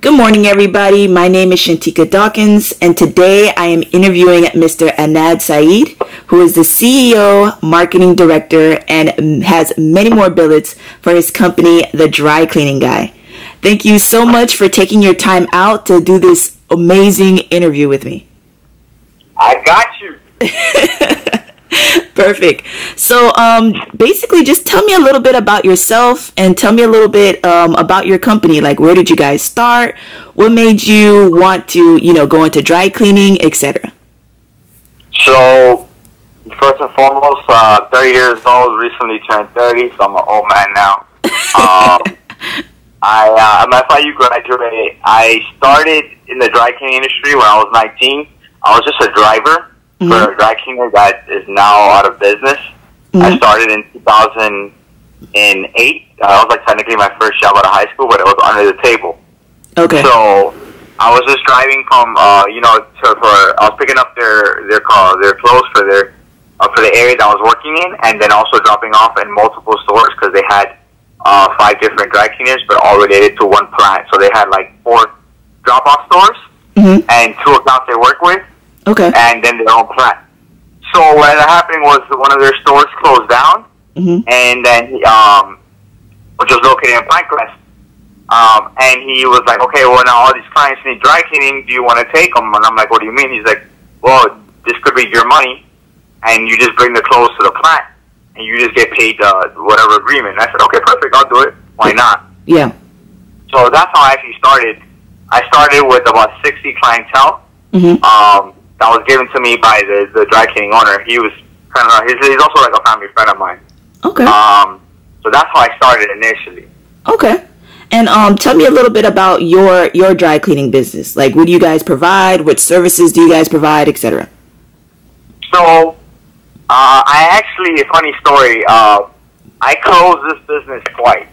Good morning, everybody. My name is Shantika Dawkins, and today I am interviewing Mr. Adnan Saeed, who is the CEO, marketing director, and has many more billets for his company, The Thecleaninguy. Thank you so much for taking your time out to do this amazing interview with me. I got you. Perfect. So basically just tell me a little bit about yourself and tell me a little bit about your company. Like, where did you guys start? What made you want to, go into dry cleaning, etc.? So, first and foremost, 30 years old, recently turned 30, so I'm an old man now. I'm a FIU graduate. I started in the dry cleaning industry when I was 19. I was just a driver for a dry cleaner that is now out of business. I started in 2008. That was technically my first job out of high school, but it was under the table. Okay. So I was just driving from, I was picking up their clothes for the area that I was working in, and then also dropping off in multiple stores because they had 5 different dry cleaners, but all related to one plant. So they had 4 drop-off stores and 2 accounts they work with. Okay. And then their own plant. So what ended up happening was one of their stores closed down, and then which was located in Pinecrest. And he was like, okay, well, now all these clients need dry cleaning. Do you want to take them? And I'm like, what do you mean? He's like, well, this could be your money, and you just bring the clothes to the plant, and you just get paid whatever agreement. And I said, okay, perfect, I'll do it. Why not? Yeah. So that's how I actually started. I started with about 60 clientele. That was given to me by the dry cleaning owner. He was he's also like a family friend of mine. Okay. So that's how I started initially. Okay. And tell me a little bit about your dry cleaning business. Like, what do you guys provide? What services do you guys provide, etc.? So, I actually, a funny story, I closed this business twice.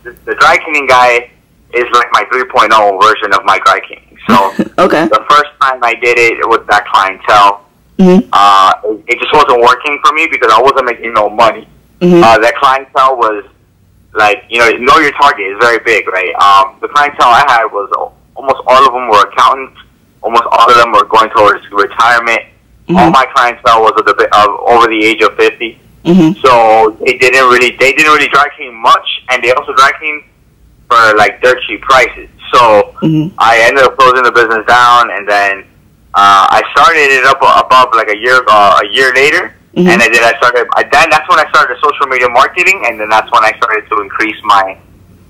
The dry cleaning guy is like my 3.0 version of my dry cleaning. So okay. The first time I did it with that clientele, it just wasn't working for me because I wasn't making no money. That clientele was like, know your target is very big, right? The clientele I had was almost all of them were accountants. Almost all of them were going towards retirement. All my clientele was over the age of 50. So they didn't really dry clean much, and they also dry clean for dirt cheap prices. So I ended up closing the business down, and then I started it up above a year later, and that's when I started social media marketing, and then that's when I started to increase my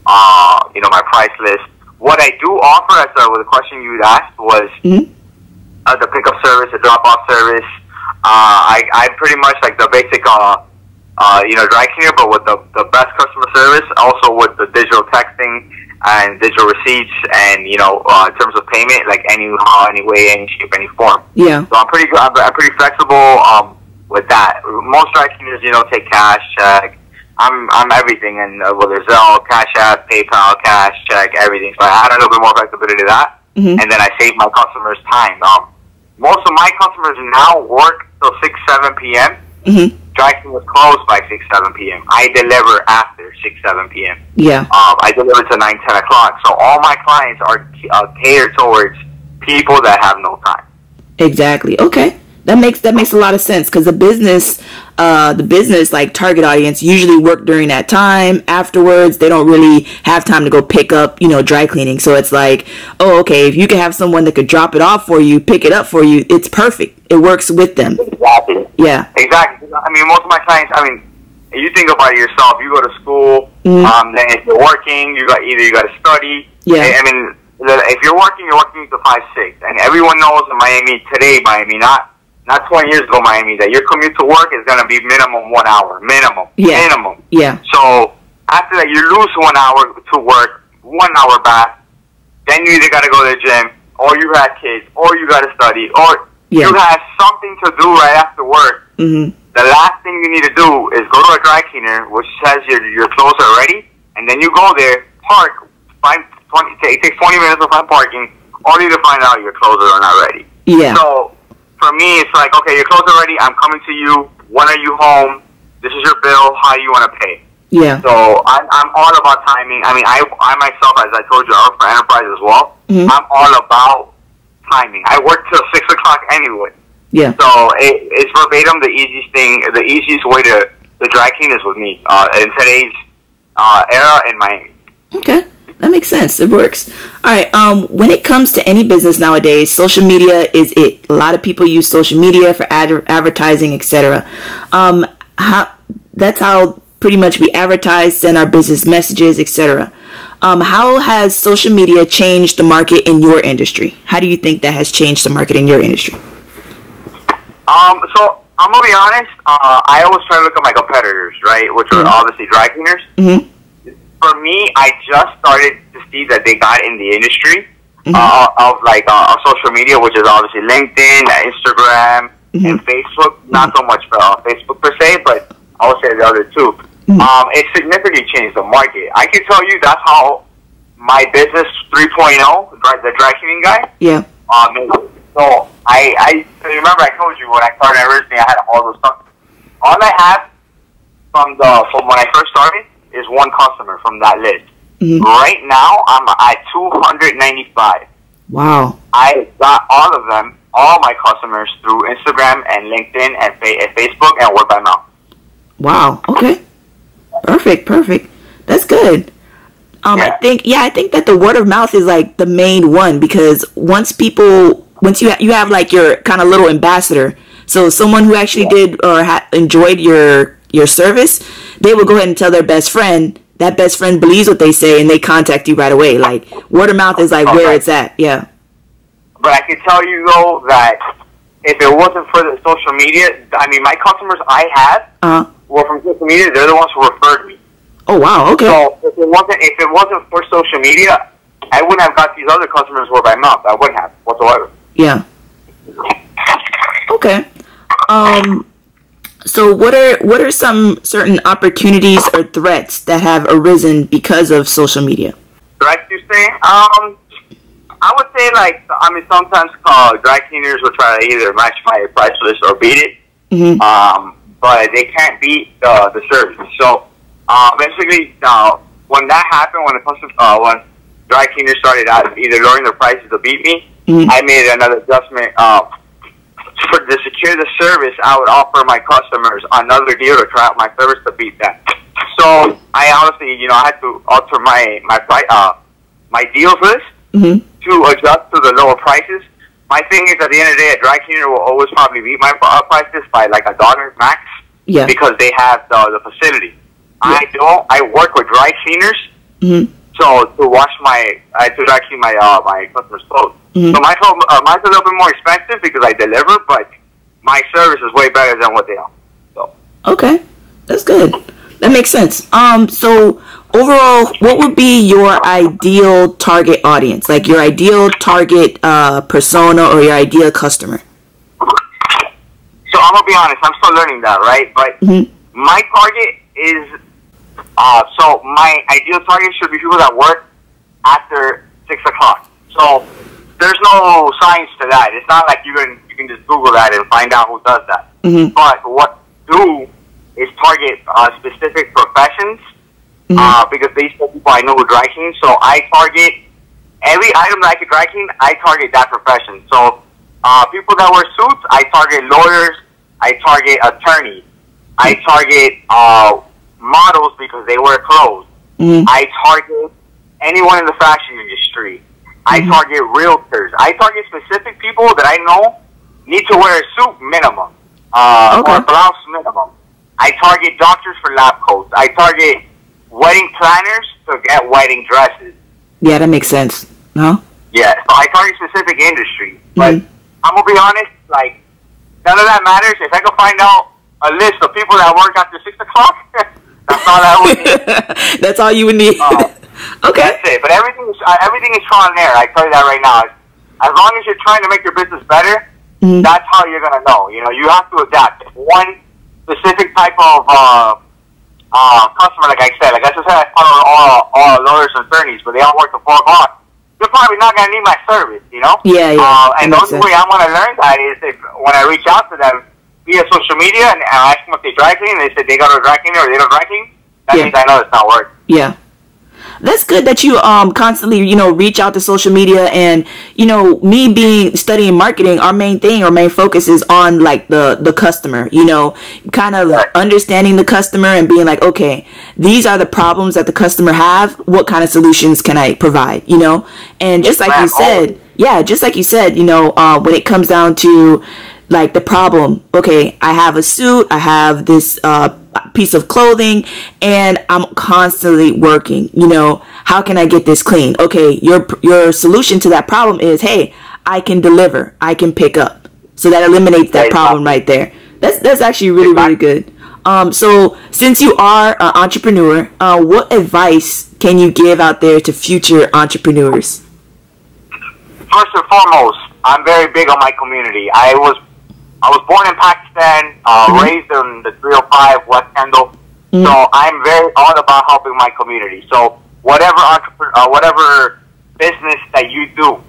my price list. What I do offer, as the question you asked, was the pickup service, the drop off service. I pretty much like the basic dry cleaner, but with the best customer service, also with the digital texting and digital receipts, and in terms of payment, any way, any shape, any form. Yeah. So I'm pretty flexible with that. Most dry cleaners, take cash, check. I'm everything, and whether Zelle, Cash App, PayPal, cash, check, everything. So I add a little bit more flexibility to that, and then I save my customers time. Most of my customers now work till 6-7 p.m. Dry cleaning was closed by 6-7 p.m. I deliver after 6-7 p.m. Yeah. I deliver to 9-10 o'clock. So all my clients are catered towards people that have no time. Exactly. Okay. That makes a lot of sense, because the business target audience usually work during that time. Afterwards, they don't really have time to go pick up, dry cleaning. So it's like, oh, okay, if you can have someone that could drop it off for you, pick it up for you, it's perfect. It works with them. Exactly. Yeah. Exactly. Most of my clients, you think about it yourself. You go to school, then if you're working, you got to study. Yeah. If you're working to 5-6, and everyone knows in Miami today, not 20 years ago, Miami, that your commute to work is going to be minimum 1 hour. Minimum. Yeah. So after that, you lose 1 hour to work, 1 hour back. Then you either got to go to the gym, or you have kids, or you got to study, or you have something to do right after work. The last thing you need to do is go to a dry cleaner, which says your clothes are ready, and then you go there, park, it takes 20 minutes to find parking, only to find out your clothes are not ready. Yeah. So for me, it's like, okay, your clothes are ready. I'm coming to you. When are you home? This is your bill. How do you want to pay? Yeah. So I'm all about timing. I mean, I myself, as I told you, I work for enterprise as well. I'm all about timing. I work till 6 o'clock anyway. Yeah. So it's verbatim the easiest thing. The easiest way to dry clean is with me in today's era in Miami. Okay. That makes sense. It works. All right. When it comes to any business nowadays, social media is it. A lot of people use social media for advertising, etc. That's how pretty much we advertise, send our business messages, etc. How has social media changed the market in your industry? How do you think that has changed the market in your industry? So I'm gonna be honest. I always try to look at my competitors, right, which are obviously dry cleaners. For me, I just started to see that they got in the industry of social media, which is obviously LinkedIn, Instagram, and Facebook. Not so much Facebook per se, but I would say the other two. It significantly changed the market. I can tell you that's how my business 3.0, the dry cleaning guy. Yeah. So I remember I told you when I started everything, I had all those stuff. All I had from when I first started is one customer from that list. Right now, I'm at 295. Wow. I got all of them, all my customers, through Instagram and LinkedIn and Facebook and word by mouth. Wow. Okay. Perfect. That's good. I think that the word of mouth is like the main one, because once you have like your kind of little ambassador, so someone who actually did or enjoyed your service, they will go ahead and tell their best friend. That best friend believes what they say, and they contact you right away. Like, word of mouth is like where it's at. Yeah. But I can tell you though that if it wasn't for the social media, I mean, my customers I had were from social media. They're the ones who referred me. Oh wow. Okay. So if it wasn't for social media, I wouldn't have got these other customers word by mouth. I wouldn't have whatsoever. Yeah. Okay. So what are some certain opportunities or threats that have arisen because of social media? Threats, you say? I would say sometimes dry cleaners will try to either match my price list or beat it. But they can't beat the service. So basically, when that happened, when dry cleaners started out either lowering their prices to beat me, I made another adjustment. To secure the service, I would offer my customers another deal to try out my service to beat that. So I honestly, I had to alter my deals list to adjust to the lower prices. My thing is, at the end of the day, a dry cleaner will always probably beat my prices by like $1 max, because they have the facility. Yeah. I work with dry cleaners, so to dry clean my customers' clothes. So mine's a little bit more expensive because I deliver, but my service is way better than what they are. So. Okay, that's good. That makes sense. So overall, what would be your ideal target audience? Like your ideal target persona or your ideal customer? So I'm gonna be honest. I'm still learning that, right? But my target is so my ideal target should be people that work after 6 o'clock. So there's no science to that. It's not like you can just Google that and find out who does that. But what do is target specific professions because these are people I know who dry clean. So I target every item that I could dry clean. I target that profession. So people that wear suits, I target lawyers. I target attorneys. I target models because they wear clothes. I target anyone in the fashion industry. I target realtors. I target specific people that I know need to wear a suit minimum, or a blouse minimum. I target doctors for lab coats. I target wedding planners to get wedding dresses. Yeah, that makes sense. No? Yeah, so I target specific industries. But I'm going to be honest, like, none of that matters. If I can find out a list of people that work after 6 o'clock, that's all I would need. That's all you would need. Okay. That's it. But everything is trial and error. I tell you that right now. As long as you're trying to make your business better, that's how you're gonna know. You have to adapt. If one specific type of customer, like I said, I follow all lawyers and attorneys, but they all work till 4 o'clock. They're probably not gonna need my service. Yeah. And the only way I'm gonna learn that is when I reach out to them via social media and I ask them if they dry clean, and they said they go to a dry cleaner or they don't dry clean. That means I know it's not working. Yeah. That's good that you constantly, reach out to social media, and, me studying marketing, our main focus is on like the customer, kind of understanding the customer and being like, okay, these are the problems that the customer have. What kind of solutions can I provide, and just like you said, when it comes down to like the problem, okay, I have a suit, I have this piece of clothing, and I'm constantly working, how can I get this clean? Okay, your solution to that problem is, hey, I can deliver, I can pick up. So that eliminates that problem right there. That's actually really, really good. So since you are an entrepreneur, what advice can you give out there to future entrepreneurs? First and foremost, I'm very big on my community. I was born in Pakistan, raised in the 305 West Kendall, so I'm very all about helping my community. So whatever business that you do,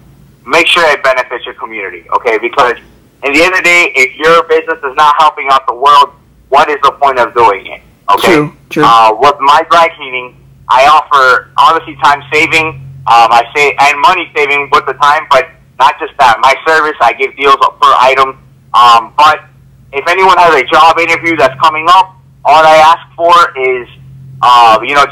make sure it benefits your community, okay? Because at the end of the day, if your business is not helping out the world, what is the point of doing it, okay? True. With my dry cleaning, I offer, obviously, time saving, and money saving with the time, but not just that. My service, I give deals per item. But if anyone has a job interview that's coming up, all I ask for is,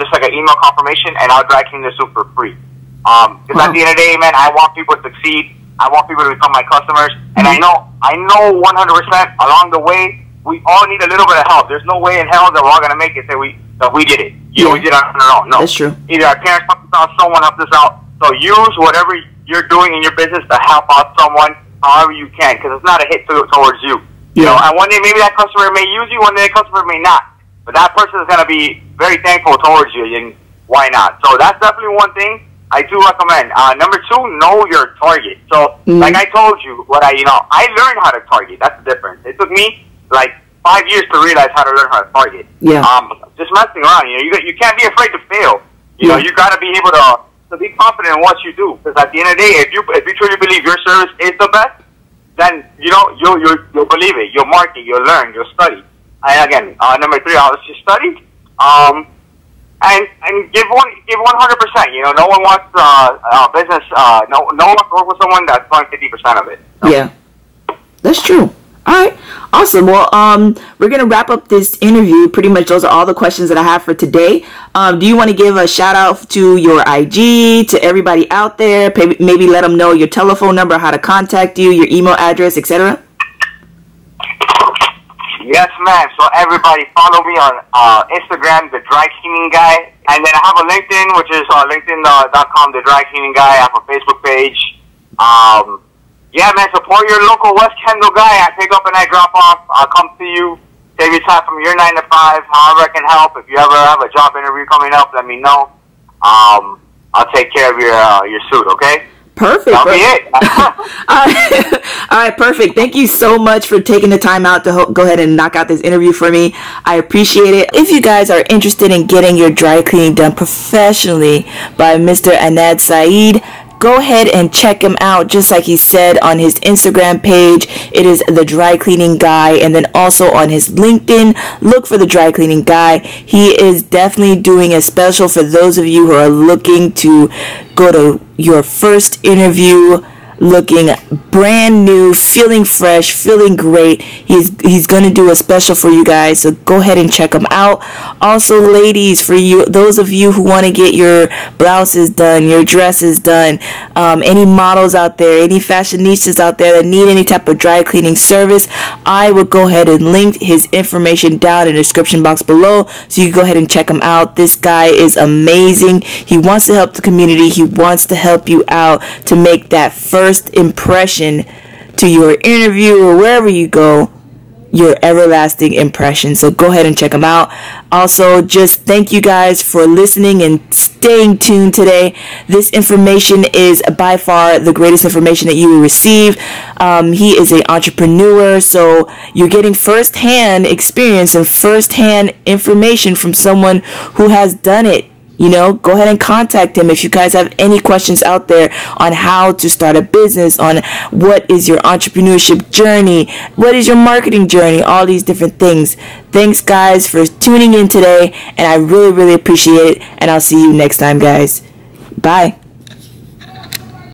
just like an email confirmation, and I'll dry clean the suit for free. Because at the end of the day, man, I want people to succeed. I want people to become my customers. And I know 100% along the way, we all need a little bit of help. There's no way in hell that we're all going to make it that we did it. We did it on our own. No. That's true. Either our parents helped us out, someone helped us out. So use whatever you're doing in your business to help out someone however you can, because it's not a hit towards you. And one day maybe that customer may use you, one day that customer may not. But that person is going to be very thankful towards you, and why not? So that's definitely one thing I do recommend. Number two, know your target. So like I told you, I learned how to target. That's the difference. It took me like 5 years to realize how to learn how to target. Just messing around. You can't be afraid to fail. You got to be able to be confident in what you do. Because at the end of the day, if you truly believe your service is the best, then you'll believe it. You'll market, you'll learn, you'll study. And again, number three, obviously study. And give 100%. No one wants business. No one wants to work with someone that's doing 50% of it. So. Yeah, that's true. All right, awesome. Well, we're gonna wrap up this interview. Pretty much, those are all the questions that I have for today. Do you want to give a shout out to your IG, to everybody out there? Maybe let them know your telephone number, how to contact you, your email address, etc. Yes, ma'am. So everybody follow me on Instagram, The Dry Cleaning Guy. And then I have a LinkedIn, which is linkedin.com, The Dry Cleaning Guy. I have a Facebook page. Yeah, man, support your local West Kendall guy. I pick up and I drop off. I'll come to you, save you time from your 9 to 5, however I can help. If you ever have a job interview coming up, let me know. I'll take care of your suit, okay? Perfect. That'll be it. All right, perfect. Thank you so much for taking the time out to go ahead and knock out this interview for me. I appreciate it. If you guys are interested in getting your dry cleaning done professionally by Mr. Adnan Saeed, go ahead and check him out, just like he said on his Instagram page. It is The Dry Cleaning Guy. And then also on his LinkedIn, look for The Dry Cleaning Guy. He is definitely doing a special for those of you who are looking to go to your first interview looking brand new, feeling fresh, feeling great. He's going to do a special for you guys, so go ahead and check him out. Also, ladies, for you, those of you who want to get your blouses done, your dresses done, any models out there, any fashionistas out there that need any type of dry cleaning service, I will go ahead and link his information down in the description box below, so you can go ahead and check him out. This guy is amazing. He wants to help the community. He wants to help you out to make that first impression to your interview or wherever you go, your everlasting impression. So go ahead and check them out. Also, just thank you guys for listening and staying tuned today. This information is by far the greatest information that you will receive. He is an entrepreneur, so you're getting first-hand experience and first-hand information from someone who has done it. go ahead and contact him if you guys have any questions out there on how to start a business, on what is your entrepreneurship journey, what is your marketing journey, all these different things. Thanks, guys, for tuning in today, and I really, really appreciate it, and I'll see you next time, guys. Bye.